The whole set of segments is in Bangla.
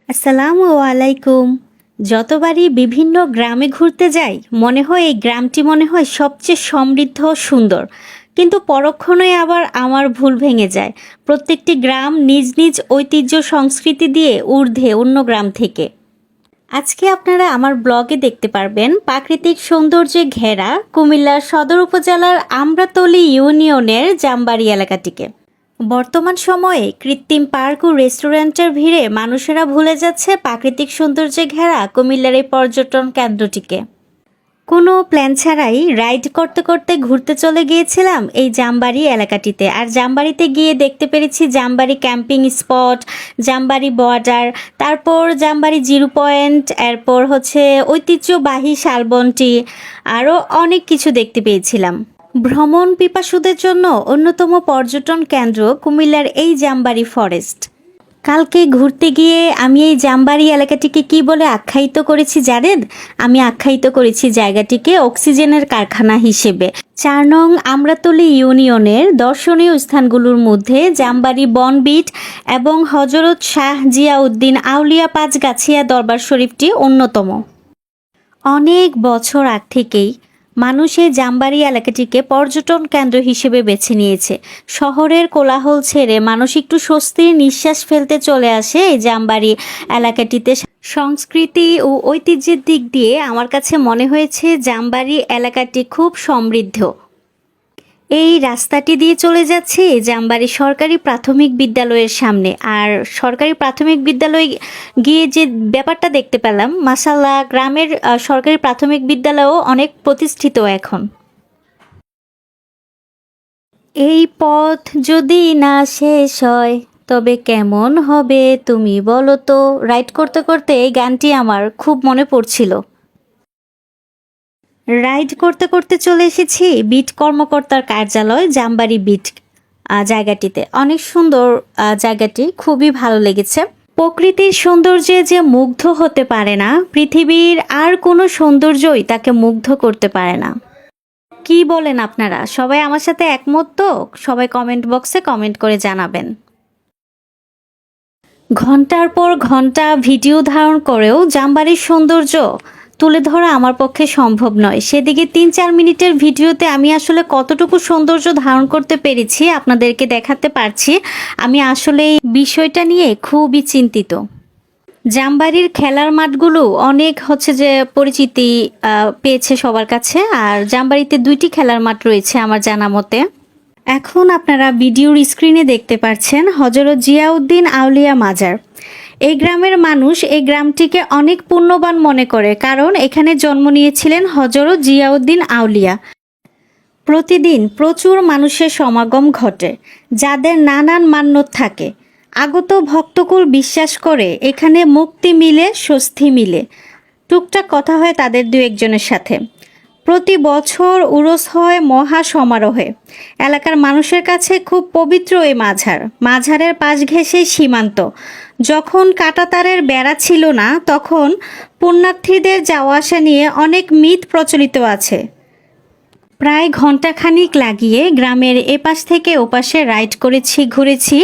আসসালামু আলাইকুম। যতবারই বিভিন্ন গ্রামে ঘুরতে যাই মনে হয় এই গ্রামটি মনে হয় সবচেয়ে সমৃদ্ধ ও সুন্দর, কিন্তু পরক্ষণে আবার আমার ভুল ভেঙে যায়। প্রত্যেকটি গ্রাম নিজ নিজ ঐতিহ্য সংস্কৃতি দিয়ে ঊর্ধ্বে অন্য গ্রাম থেকে। আজকে আপনারা আমার ব্লগে দেখতে পারবেন প্রাকৃতিক সৌন্দর্যে ঘেরা কুমিল্লার সদর উপজেলার আমড়াতলী ইউনিয়নের জামবাড়ি এলাকাটিকে। বর্তমান সময়ে কৃত্রিম পার্ক ও রেস্টুরেন্টের ভিড়ে মানুষেরা ভুলে যাচ্ছে প্রাকৃতিক সৌন্দর্যে ঘেরা কুমিল্লার এই পর্যটন কেন্দ্রটিকে। কোনো প্ল্যান ছাড়াই রাইড করতে করতে ঘুরতে চলে গিয়েছিলাম এই জামবাড়ি এলাকাটিতে। আর জামবাড়িতে গিয়ে দেখতে পেরেছি Jambari camping spot, Jambari border, তারপর জামবাড়ি জিরো পয়েন্ট, এরপর হচ্ছে ঐতিহ্যবাহী শালবনটি, আরও অনেক কিছু দেখতে পেয়েছিলাম। ভ্রমণ পিপাসুদের জন্য অন্যতম পর্যটন কেন্দ্র কুমিল্লার এই জামবাড়ি ফরেস্ট। কালকে ঘুরতে গিয়ে আমি এই জামবাড়ি এলাকাটিকে কি বলে আখ্যায়িত করেছি জানেন? আমি আখ্যায়িত করেছি জায়গাটিকে অক্সিজেনের কারখানা হিসেবে। ৪ নং আমড়াতলী ইউনিয়নের দর্শনীয় স্থানগুলোর মধ্যে জামবাড়ি বনবিট এবং হজরত শাহ জিয়াউদ্দিন আউলিয়া পাঁচগাছিয়া দরবার শরীফটি অন্যতম। অনেক বছর আগ থেকেই মানুষ এই জামবাড়ি এলাকাটিকে পর্যটন কেন্দ্র হিসেবে বেছে নিয়েছে। শহরের কোলাহল ছেড়ে মানুষ একটু স্বস্তির নিঃশ্বাস ফেলতে চলে আসে এই জামবাড়ি এলাকাটিতে। সংস্কৃতি ও ঐতিহ্যের দিক দিয়ে আমার কাছে মনে হয়েছে জামবাড়ি এলাকাটি খুব সমৃদ্ধ। এই রাস্তাটি দিয়ে চলে যাচ্ছে জামবাড়ি সরকারি প্রাথমিক বিদ্যালয়ের সামনে। আর সরকারি প্রাথমিক বিদ্যালয়ে গিয়ে যে ব্যাপারটা দেখতে পেলাম, মাশাআল্লাহ, গ্রামের সরকারি প্রাথমিক বিদ্যালয়ও অনেক প্রতিষ্ঠিত এখন। এই পথ যদি না শেষ হয় তবে কেমন হবে তুমি বলো তো। রাইড করতে করতে এই গানটি আমার খুব মনে পড়ছিল। রাইড করতে করতে চলে এসেছি বিট কর্মকর্তার কার্যালয় জামবাড়ি বিট জায়গাটিতে। অনেক সুন্দর জায়গাটি, খুবই ভালো লেগেছে। প্রকৃতির সৌন্দর্যে যে মুগ্ধ হতে পারে না, পৃথিবীর আর কোনো সৌন্দর্যই তাকে মুগ্ধ করতে পারে না। কি বলেন আপনারা? সবাই আমার সাথে একমত তো? সবাই কমেন্ট বক্সে কমেন্ট করে জানাবেন। ঘন্টার পর ঘন্টা ভিডিও ধারণ করেও জামবাড়ির সৌন্দর্য তুলে ধরা আমার পক্ষে সম্ভব নয়। সেদিকে ৩-৪ মিনিটের ভিডিওতে আমি আসলে কতটুকু সৌন্দর্য ধারণ করতে পেরেছি আপনাদেরকে দেখাতে পারছি। আমি আসলে এই বিষয়টা নিয়ে খুবই চিন্তিত। জামবাড়ির খেলার মাঠগুলো অনেক যে পরিচিতি পেয়েছে সবার কাছে। আর জামবাড়িতে 2টি খেলার মাঠ রয়েছে আমার জানা মতে। এখন আপনারা ভিডিওর স্ক্রিনে দেখতে পাচ্ছেন হজরত জিয়াউদ্দিন আউলিয়া মাজার। এই গ্রামের মানুষ এই গ্রামটিকে অনেক পুণ্যবান মনে করে, কারণ এখানে জন্ম নিয়েছিলেন হজরত জিয়াউদ্দিন আউলিয়া। প্রতিদিন প্রচুর মানুষের সমাগম ঘটে, যাদের নানান মান্যত থাকে। আগত ভক্তকুল বিশ্বাস করে এখানে মুক্তি মিলে, স্বস্তি মিলে। টুকটাক কথা হয় তাদের 2-1 জনের সাথে। প্রতি বছর উরস হয় মহা সমারোহে। এলাকার মানুষের কাছে খুব পবিত্র এই মাঝার। মাঝারের পাশ ঘেঁষে সীমান্ত। যখন কাঁটাতারের বেড়া ছিল না, তখন পুণ্যার্থীদের যাওয়া আসা নিয়ে অনেক মিথ প্রচলিত আছে। প্রায় ঘন্টাখানিক লাগিয়ে গ্রামের এপাশ থেকে ওপাশে রাইড করেছি, ঘুরেছি,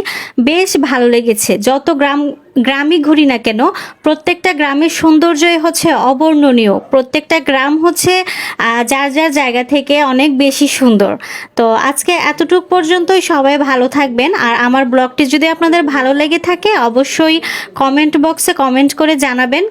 বেশ ভালো লেগেছে। যত গ্রামই ঘুরি না কেন, প্রত্যেকটা গ্রামের সৌন্দর্যই অবর্ণনীয়। প্রত্যেকটা গ্রাম যার যার জায়গা থেকে অনেক বেশি সুন্দর। তো আজকে এতটুক পর্যন্তই। সবাই ভালো থাকবেন। আর আমার ব্লগটি যদি আপনাদের ভালো লেগে থাকে অবশ্যই কমেন্ট বক্সে কমেন্ট করে জানাবেন।